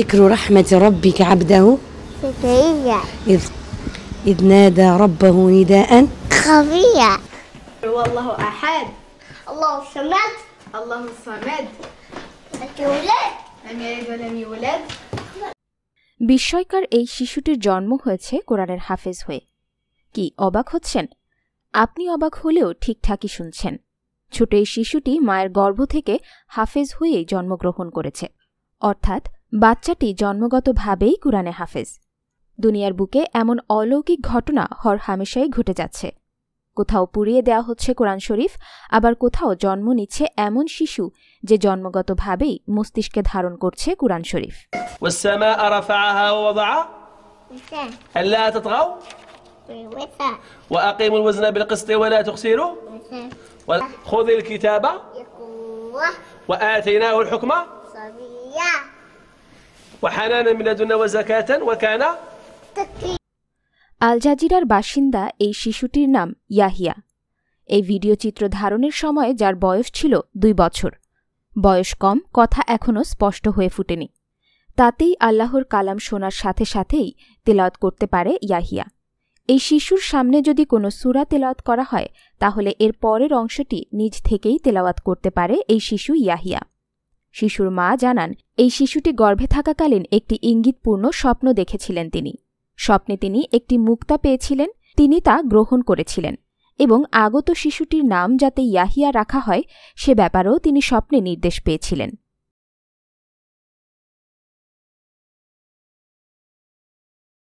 ذكر رحمة ربك عبده زكريا إذ نادى ربه نداء خفيا والله أحد الله الصمد الله الصمد يولد لم يلد ولم يولد। বিস্ময়কর এই শিশুটির জন্ম হয়েছে কোরআনের হাফেজ হয়ে। কি অবাক হচ্ছেন? আপনি অবাক হলেও ঠিকঠাকই শুনছেন। ছোট এই শিশুটি মায়ের গর্ভ থেকে হাফেজ হয়েই জন্মগ্রহণ করেছে, অর্থাৎ বাচ্চাটি জন্মগতভাবেই কোরআনে হাফেজ। দুনিয়ার বুকে এমন অলৌকিক ঘটনা হরহামেশাই ঘটে যাচ্ছে। কোথাও পুড়িয়ে দেওয়া হচ্ছে কোরআন শরীফ, আবার কোথাও জন্ম নিচ্ছে এমন শিশু যে জন্মগতভাবেই মস্তিষ্কে ধারণ করছে কোরআন শরীফ। والسماء رفعها ووضع ألا تطغوا وأقيموا الوزن بالقسط ولا تخسروا خذ الكتاب وآتيناه الحكم وحنانا من لدنا وزكاة وكان আল জাজিরার বাসিন্দা এই শিশুটির নাম ইয়াহিয়া। এই ভিডিও চিত্র ধারণের সময় যার বয়স ছিল 2 বছর। বয়স কম, কথা এখনও স্পষ্ট হয়ে ফুটেনি। তাতেই আল্লাহর কালাম শোনার সাথে সাথেই তেলাওয়াত করতে পারে ইয়াহিয়া। এই শিশুর সামনে যদি কোনো সূরা তেলাওয়াত করা হয় তাহলে এর পরের অংশটি নিজ থেকেই তেলাওয়াত করতে পারে এই শিশু ইয়াহিয়া। শিশুর মা জানান, এই শিশুটি গর্ভে থাকাকালীন একটি ইঙ্গিতপূর্ণ স্বপ্ন দেখেছিলেন তিনি। স্বপ্নে তিনি একটি মুক্তা পেয়েছিলেন, তিনি তা গ্রহণ করেছিলেন এবং আগত শিশুটির নাম যাতে ইয়াহিয়া রাখা হয় সে ব্যাপারেও তিনি স্বপ্নে নির্দেশ পেয়েছিলেন।